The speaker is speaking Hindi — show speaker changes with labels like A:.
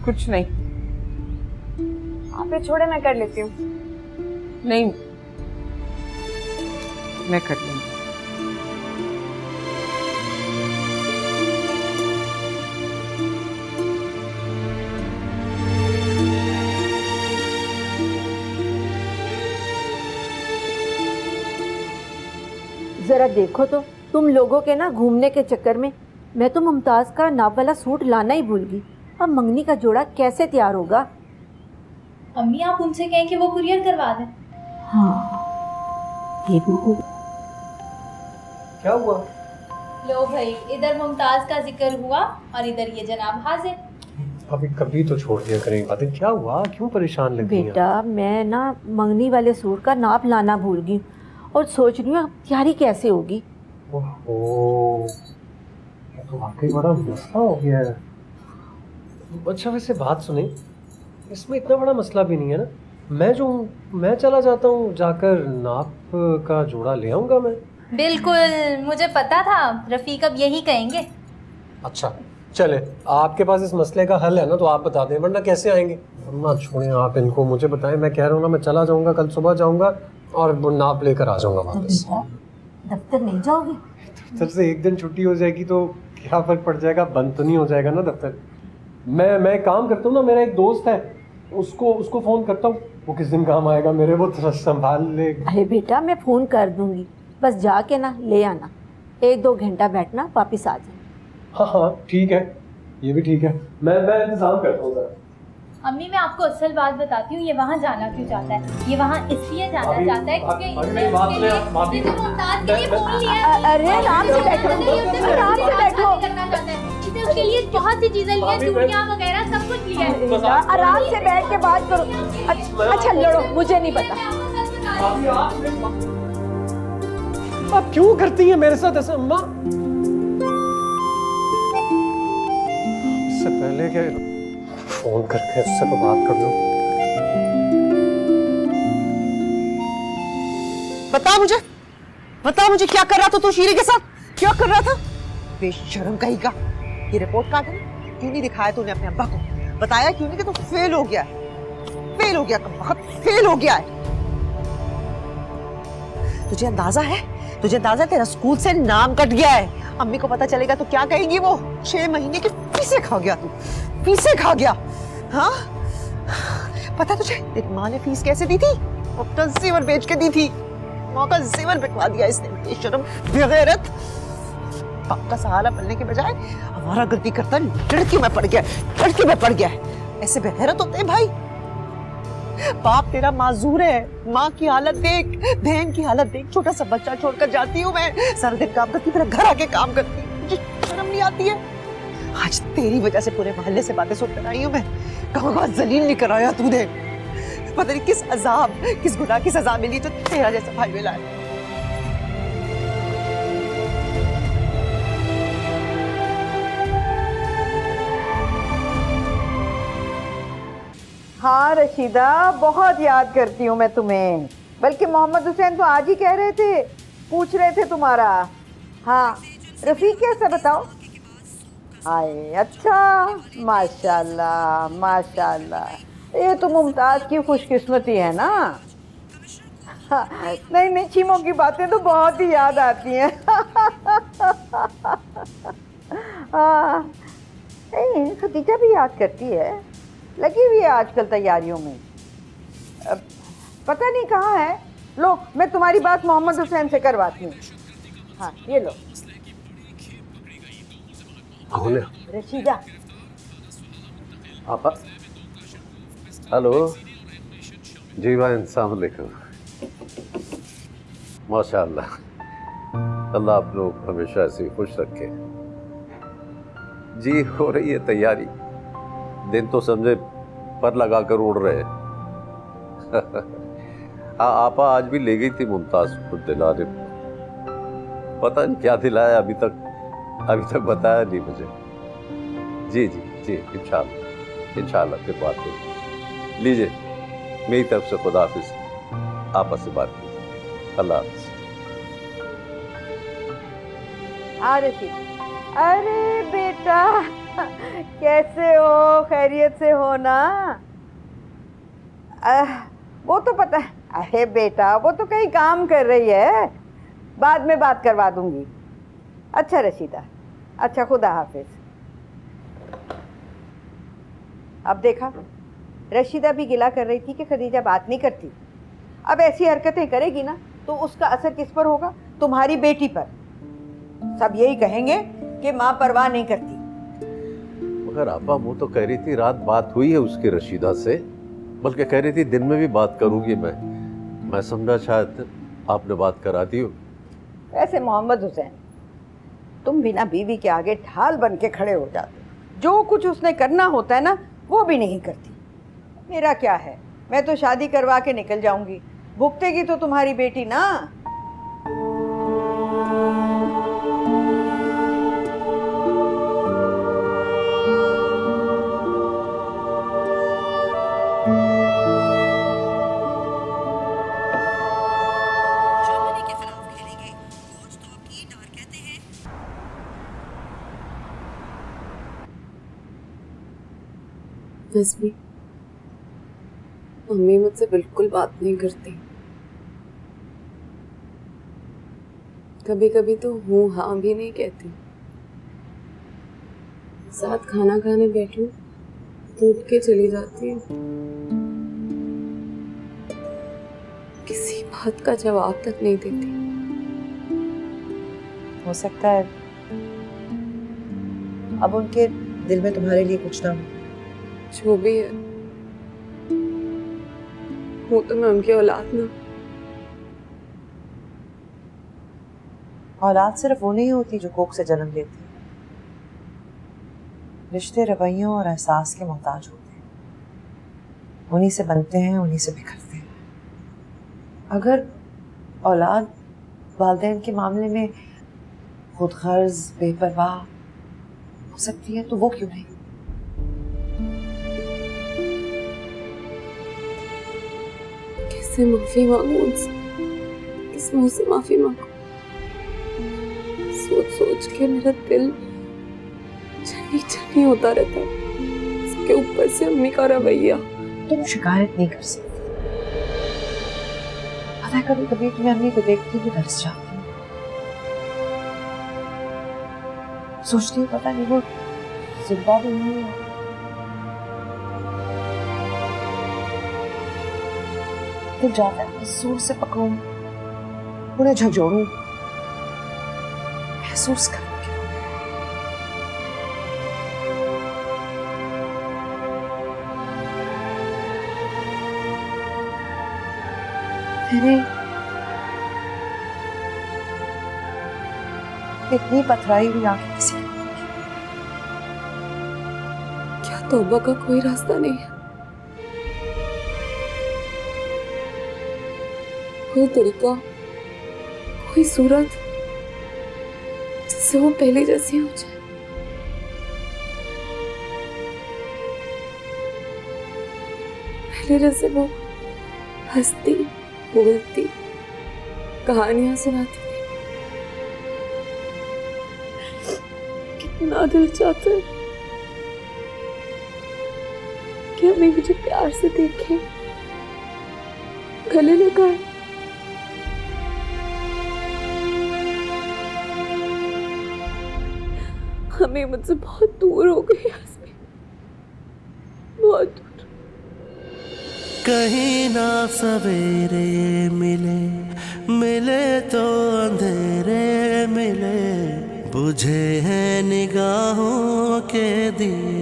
A: कुछ नहीं।
B: आप ये छोड़े, मैं कर लेती हूँ।
A: नहीं, मैं कर लूंगी।
C: जरा देखो तो, तुम लोगों के ना घूमने के चक्कर में मैं तो मुमताज का नाप वाला सूट लाना ही भूल गई। अब मंगनी का जोड़ा कैसे तैयार होगा?
D: अम्मी आप उनसे कहें कि वो कुरियर करवा दें।
C: हाँ, ये भी होगा।
E: क्या हुआ?
D: लो भाई, इधर मुमताज का जिक्र हुआ और इधर ये जनाब हाजिर।
E: अभी कभी तो छोड़ दिया करेंगे बातें। क्या हुआ, क्यों परेशान लग रही हैं?
C: बेटा मैं ना मंगनी वाले सूट का नाप लाना भूल गई और सोच रही हूँ अब तैयारी कैसे होगी।
E: ओहो, ये तो वाकई बड़ा मसला हो गया है। अच्छा वैसे बात सुने, इसमें इतना बड़ा मसला भी नहीं है ना। मैं चला जाता हूँ, जाकर नाप का जोड़ा ले आऊँगा मैं।
D: बिल्कुल, मुझे पता था रफीक अब यही कहेंगे।
E: अच्छा चले, आपके पास इस मसले का हल है ना, तो आप बता दें, वरना कैसे आएंगे। ना छोड़ें आप इनको, मुझे बताएं। मैं कह रहा हूँ ना, मैं चला जाऊँगा, कल सुबह जाऊँगा और वो नाप लेकर आ जाऊँगा वापस।
C: दफ्तर नहीं जाओगे?
E: दफ्तर से एक दिन छुट्टी हो जाएगी तो क्या फर्क पड़ जाएगा, बंद तो नहीं हो जाएगा ना दफ्तर। मैं काम करता हूँ ना, मेरा एक दोस्त है, उसको फ़ोन करता हूँ, वो किस दिन काम आएगा मेरे, वो थोड़ा संभाल ले।
C: अरे बेटा मैं फ़ोन कर दूंगी, बस जाके ना ले आना। 1-2 घंटा बैठना, वापस आ जाना।
E: हाँ ठीक है, ये भी ठीक है। मैं इंतजाम करता हूँ जरा।
D: अम्मी मैं आपको असल बात बताती हूँ, ये वहाँ जाना क्यों चाहता है। ये वहाँ इसलिए जाना चाहता है क्योंकि इसने उसके लिए मुमताज के लिए फोन लिया है।
C: अरे आराम से बैठो, आराम से बैठो।
D: इसने उसके लिए बहुत सी चीजें ली हैं, चूड़ियाँ वगैरह सब कुछ लिया है।
C: आराम से बैठ के बात करो। अच्छा लड़ो, मुझे नहीं पता।
E: आप क्यों करती हैं मेरे साथ ऐसा अम्मा? इससे पहले के फोन करके उससे तो बात कर लो।
F: बता मुझे क्या कर रहा था तू शीरे के साथ? क्या कर रहा था? बेशर्म कहीं का। ये रिपोर्ट कार्ड है, क्यों नहीं दिखाया तूने अपने अब्बा को? बताया क्यों नहीं कि तू फेल हो गया? फेल हो गया, फेल हो गया है। तुझे अंदाजा है तेरा स्कूल से नाम कट गया है। अम्मी को पता चलेगा तो क्या कहेगी वो? 6 महीने की फीसें खा गया तू, फीसें खा गया। हाँ पता तुझे तेरी माँ ने फीस कैसे दी थी? अपना जेवर बेच के दी थी। माँ का जेवर बिकवा दिया इसने। बेशर्म, बेगैरत। बाप का सहारा बनने के बजाय हमारा गलती करता लड़कियों में पड़ गया है। ऐसे बेगैरत होते हैं भाई। बाप तेरा माजूर है, माँ की हालत देख, बहन की हालत देख। छोटा सा बच्चा छोड़कर जाती हूँ मैं, सारा दिन काम करती, फिर घर आके काम करती। मुझे शर्म नहीं आती है? आज तेरी वजह से पूरे मोहल्ले से बातें सुनकर आई हूँ मैं। कहाँ जलील नहीं कराया तूने। पता नहीं किस अजाब, किस गुनाह की सजा मिली जो तेरा जैसा भाई मिला है।
G: हाँ रशीदा, बहुत याद करती हूँ मैं तुम्हें। बल्कि मोहम्मद हुसैन तो आज ही कह रहे थे, पूछ रहे थे तुम्हारा। हाँ रफीक कैसा बताओ? आए अच्छा, माशाल्लाह माशाल्लाह। ये तो मुमताज की खुशकिस्मती है ना। हाँ, नहीं चीमों की बातें तो बहुत ही याद आती हैं। हाँ खदीजा भी याद करती है, लगी हुई है आजकल तैयारियों में। पता नहीं कहाँ है। लो मैं तुम्हारी बात मोहम्मद हुसैन से करवाती हूँ। हाँ ये लो।
E: कौन है?
G: रशीदा।
H: पापा। हेलो जी भाई, अस्सलाम वालेकुम। माशाअल्लाह, अल्लाह आप लोग हमेशा ऐसे ही खुश रखे। जी हो रही है तैयारी, दिन तो समझे पर लगा कर उड़ रहे हैं। आपा आज भी ले गई थी मुमताज को दिलाने, पता नहीं क्या दिलाया, अभी तक बताया नहीं मुझे। जी इंशाल्लाह फिर बात होगी। लीजिए मेरी तरफ से खुदा हाफिज, आपस से बात कीजिए। अल्लाह हाफिज।
G: अरे बेटा कैसे हो? खैरियत से हो ना? वो तो पता है। अरे बेटा, वो तो कहीं काम कर रही है, बाद में बात करवा दूंगी। अच्छा रशीदा, अच्छा, खुदा हाफिज। अब देखा, रशीदा भी गिला कर रही थी कि खदीजा बात नहीं करती। अब ऐसी हरकतें करेगी ना तो उसका असर किस पर होगा? तुम्हारी बेटी पर। सब यही कहेंगे कि माँ परवाह नहीं करती।
H: मगर आपा वो तो कह रही थी रात बात हुई है उसकी रशीदा से, बल्कि कह रही थी दिन में भी बात करूंगी मैं समझा शायद आपने बात करा दी हो।
G: वैसे मोहम्मद हुसैन, तुम बिना बीवी के आगे ढाल बन के खड़े हो जाते। जो कुछ उसने करना होता है ना, वो भी नहीं करती। मेरा क्या है, मैं तो शादी करवा के निकल जाऊंगी, भुगतेगी तो तुम्हारी बेटी ना।
A: बस भी मम्मी मुझसे बिल्कुल बात नहीं करती। कभी कभी तो हूँ हाँ भी नहीं कहती। साथ खाना खाने बैठूं तो उठ के चली जाती है। किसी बात का जवाब तक नहीं देती।
F: हो सकता है अब उनके दिल में तुम्हारे लिए कुछ ना हो।
A: जो भी है, हूँ तो मैं उनकी औलाद ना।
F: औलाद सिर्फ वो नहीं होती जो कोख से जन्म लेती है। रिश्ते रवैयों और एहसास के मोहताज होते हैं। उन्हीं से बनते हैं, उन्हीं से बिखरते हैं। अगर औलाद वालिदैन के मामले में खुदगर्ज, बेपरवाह हो सकती है तो वो क्यों नहीं?
A: कैसे माफी मांगू उनसे? किस मुंह से माफी मांगू? सोच सोच के मेरा दिल चनी चनी होता रहता है। इसके ऊपर से अम्मी का रवैया।
F: तुम शिकायत नहीं कर सकती। पता कभी कभी तुम्हें अम्मी को देखती हुई तरस जाती हूँ। सोचती हूँ पता नहीं वो जिंदा भी नहीं है। दिल जाता है जोर से पकड़ूं, उन्हें झकझोरूं, महसूस करूं। मैंने इतनी पथराई हुई आंखें किसी की नहीं देखी।
A: क्या तौबा का कोई रास्ता नहीं है? कोई तरीका, कोई सूरत जिससे वो पहले जैसी हो जाए? पहले जैसे वो हंसती, बोलती, कहानियां सुनाती थी। कितना दिल चाहता है कि अम्मी मुझे प्यार से देखे, गले लगाए। हमें मुझसे बहुत दूर हो गई, बहुत दूर।
B: कहीं ना सवेरे मिले, मिले तो अंधेरे मिले, बुझे हैं निगाहों के दिए